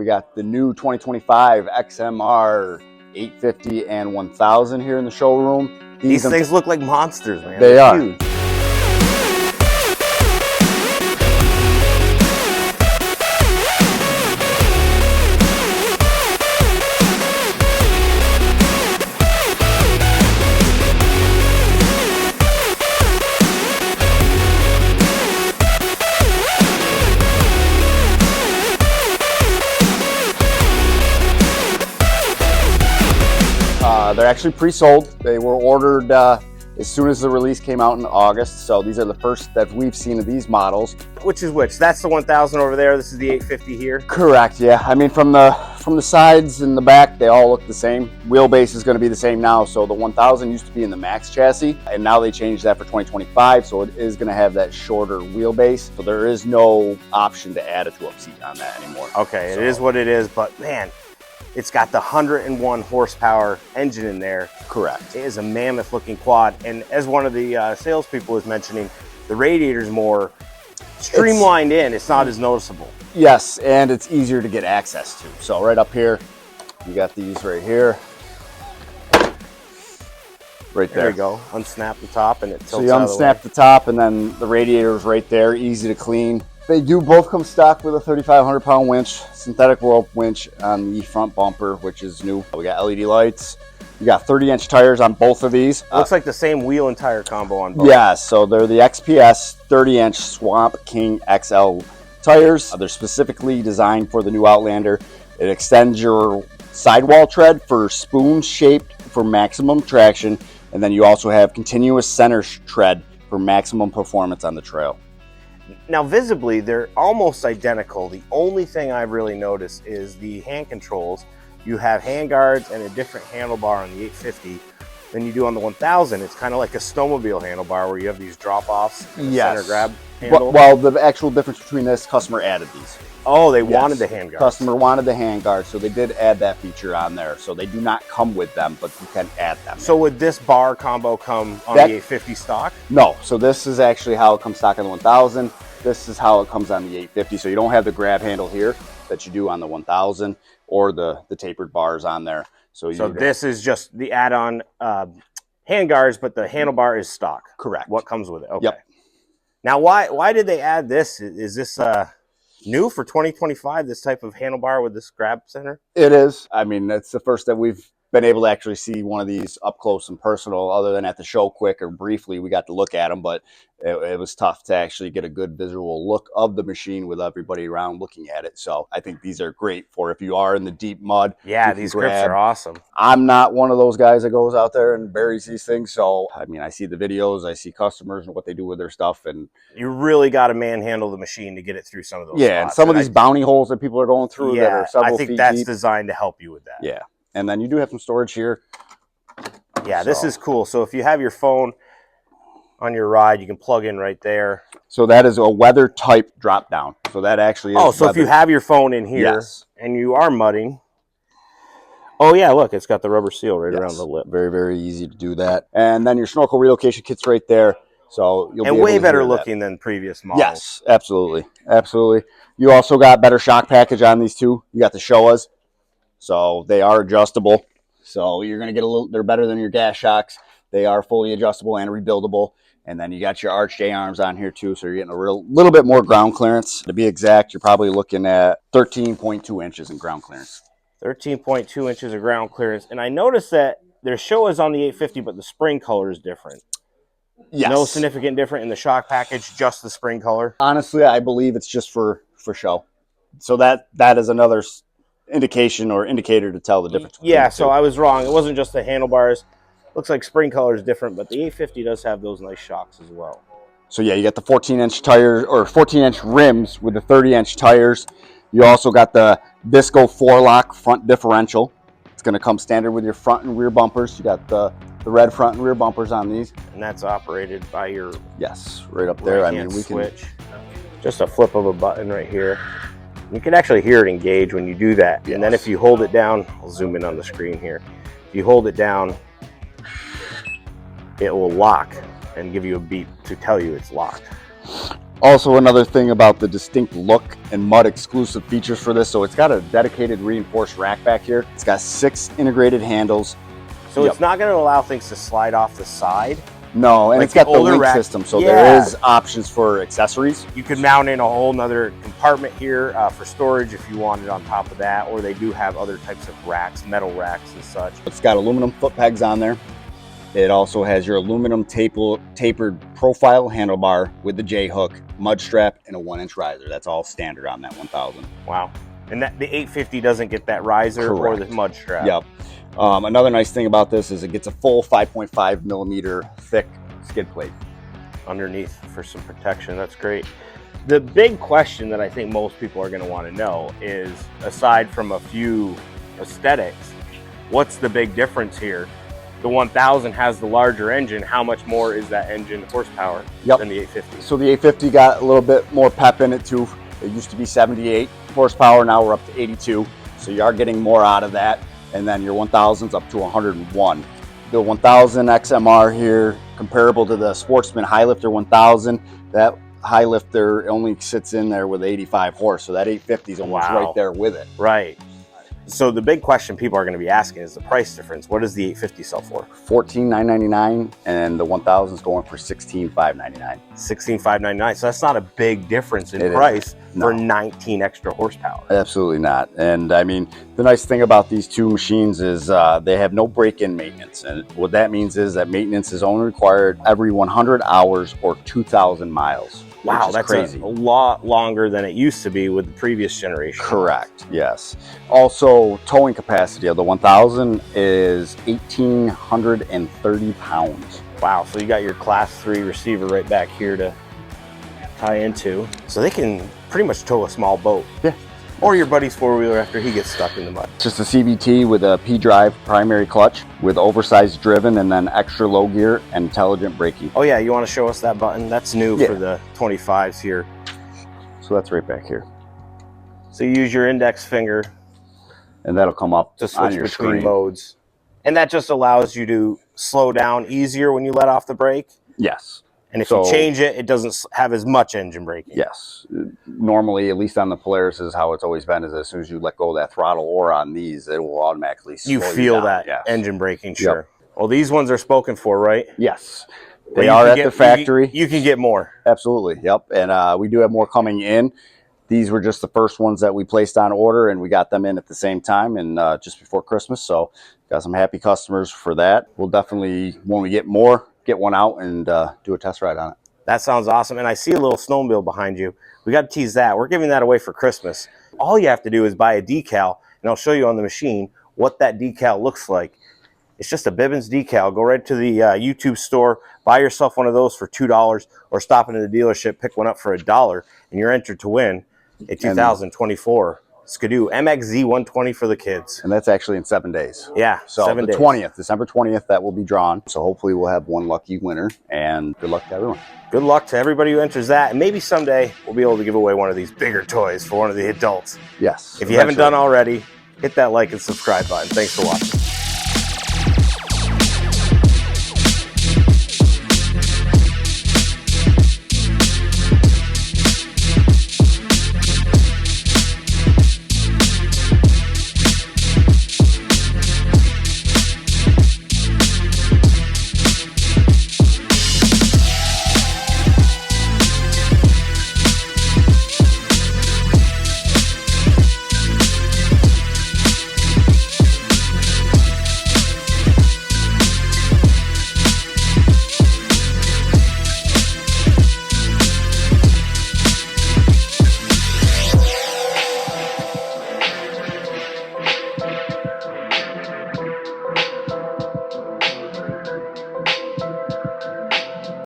We got the new 2025 XMR 850 and 1000 here in the showroom. These things look like monsters, man. They are. Huge. They're actually pre-sold. They were ordered as soon as the release came out in August. So these are the first that we've seen of these models. Which is which? That's the 1000 over there. This is the 850 here. Correct. Yeah. I mean, from the sides and the back, they all look the same. Wheelbase is going to be the same now. So the 1000 used to be in the Max chassis, and now they changed that for 2025. So it is going to have that shorter wheelbase. So there is no option to add a 12 seat on that anymore. Okay, it is what it is. But man, it's got the 101 horsepower engine in there. Correct. It is a mammoth looking quad. And as one of the salespeople was mentioning, the Radiator's more streamlined in. It's not as noticeable. Yes, and it's easier to get access to. So right up here, you got these right here. Right there. There you go. Unsnap the top and it tilts So you out of the way. unsnap the top, and then the radiator is right there, easy to clean. They do both come stock with a 3,500 pound winch, synthetic rope winch on the front bumper, which is new. We got LED lights. We got 30-inch tires on both of these. Looks like the same wheel and tire combo on both. Yeah, so they're the XPS 30-inch Swamp King XL tires. They're specifically designed for the new Outlander. It extends your sidewall tread for spoon-shaped for maximum traction, and then you also have continuous center tread for maximum performance on the trail. Now visibly, they're almost identical. The only thing I've really noticed is the hand controls. You have hand guards and a different handlebar on the 850 than you do on the 1000. It's kind of like a snowmobile handlebar where you have these drop-offs and Yes. center grab handle. Well, the actual difference between this, customer added these. Oh, they Yes. wanted the hand guards. Customer wanted the hand guard, so they did add that feature on there. So they do not come with them, but you can add them. So would this bar combo come on That- the 850 stock? No, so this is actually how it comes stock on the 1000. This is how it comes on the 850. So you don't have the grab handle here that you do on the 1000 or the tapered bars on there. So This is just the add-on hand guards, but the handlebar is stock. Correct. What comes with it? Okay. Yep. Now, why did they add this? Is this new for 2025? This type of handlebar with this grab center? It is. I mean, that's the first that we've been able to actually see one of these up close and personal, other than at the show quick or briefly. We got to look at them, but it was tough to actually get a good visual look of the machine with everybody around looking at it. So I think these are great for if you are in the deep mud. Yeah, these grips are awesome. I'm not one of those guys that goes out there and buries these things. So, I mean, I see the videos, I see customers and what they do with their stuff. And You really got to manhandle the machine to get it through some of those yeah, and spots. some of these bounty holes that people are going through that are several I think feet that's deep. designed to help you with that. Yeah. And then you do have some storage here. Yeah, this is cool. So if you have your phone on your ride, you can plug in right there. So that is a weather type drop down. So that actually is so if you have your phone in here Yes. and you are mudding, oh yeah, look, it's got the rubber seal right around Yes. the lip. Very, very easy to do that. And then your snorkel relocation kit's right there. So you'll be able way to better hear that. looking than previous models. Yes, absolutely. Absolutely. You also got better shock package on these two. You got the Showas. So they are adjustable. So you're going to get they're better than your gas shocks. They are fully adjustable and rebuildable. And then you got your arched A-arms on here too. So you're getting a little bit more ground clearance. To be exact, you're probably looking at 13.2 inches in ground clearance. 13.2 inches of ground clearance. And I noticed that their Showas on the 850, but the spring color is different. Yes. No significant different in the shock package, just the spring color. Honestly, I believe it's just for show. So that is another indication or indicator to tell the difference. Yeah, so I was wrong. It wasn't just the handlebars. Looks like spring color is different, but the 850 does have those nice shocks as well. So yeah, you got the 14-inch tires or 14-inch rims with the 30-inch tires. You also got the Visco 4-lock front differential. It's going to come standard with your front and rear bumpers. You got the red front and rear bumpers on these. And that's operated by your Yes, right up there. I mean, we switch. Just a flip of a button right here. You can actually hear it engage when you do that. Yes. And then if you hold it down, I'll zoom in on the screen here. If you hold it down, it will lock and give you a beep to tell you it's locked. Also, another thing about the distinct look and mud exclusive features for this, so it's got a dedicated reinforced rack back here. It's got 6 integrated handles. So it's not going to allow things to slide off the side. No, and Like it's got the older link rack system, so Yeah. there is options for accessories. You could mount in a whole nother compartment here for storage if you wanted on top of that, or they do have other types of racks, metal racks and such. It's got aluminum foot pegs on there. It also has your aluminum tapered profile handlebar with the J-hook, mud strap, and a 1-inch riser. That's all standard on that 1000. Wow. And that the 850 doesn't get that riser or the mud strap. Yep. Another nice thing about this is it gets a full 5.5 millimeter thick skid plate underneath for some protection. That's great. The big question that I think most people are going to want to know is, aside from a few aesthetics, what's the big difference here? The 1000 has the larger engine. How much more is that engine horsepower than the 850? So the 850 got a little bit more pep in it too. It used to be 78 horsepower. Now we're up to 82. So you are getting more out of that. And then your 1000's up to 101. The 1000 XMR here, comparable to the Sportsman High Lifter 1000. That High Lifter only sits in there with 85 horse. So that 850 is almost right there with it. Right. So the big question people are going to be asking is the price difference. What does the 850 sell for? $14,999, and the 1000 is going for $16,599. $16,599. So that's not a big difference in price for 19 extra horsepower. Absolutely not. And I mean, the nice thing about these two machines is they have no break-in maintenance. And what that means is that maintenance is only required every 100 hours or 2,000 miles. Wow, that's crazy. A lot longer than it used to be with the previous generation. Correct, yes. Also, towing capacity of the 1000 is 1,830 pounds. Wow, so you got your class 3 receiver right back here to tie into. So they can pretty much tow a small boat. Yeah. Or your buddy's four-wheeler after he gets stuck in the mud. Just a CVT with a P-drive primary clutch with oversized driven and then extra low gear and intelligent braking. Oh yeah, you want to show us that button? That's new for the 25s here. So that's right back here. So you use your index finger and that'll come up to switch on your between screen. modes. And that just allows you to slow down easier when you let off the brake? Yes. And if you change it, it doesn't have as much engine braking. Yes. Normally, at least on the Polaris, is how it's always been, is as soon as you let go of that throttle, or on these, it will automatically slow you feel that engine braking, sure. Yep. Well, these ones are spoken for, right? Yes. They are at the factory. You can get more. Absolutely, yep. And we do have more coming in. These were just the first ones that we placed on order, and we got them in at the same time and just before Christmas. So got some happy customers for that. We'll definitely, when we get more, get one out and do a test ride on it. That sounds awesome. And I see a little snowmobile behind you. We got to tease that. We're giving that away for Christmas. All you have to do is buy a decal, and I'll show you on the machine what that decal looks like. It's just a Bibbins decal. Go right to the YouTube store, buy yourself one of those for $2, or stop into the dealership, pick one up for $1, and you're entered to win a 2024 Skidoo MXZ 120 for the kids. And that's actually in 7 days. Yeah, so 7 days. 20th, December 20th, that will be drawn. So hopefully we'll have one lucky winner, and good luck to everyone. Good luck to everybody who enters that, and maybe someday we'll be able to give away one of these bigger toys for one of the adults. Yes. If you haven't done already, hit that like and subscribe button. Thanks for watching.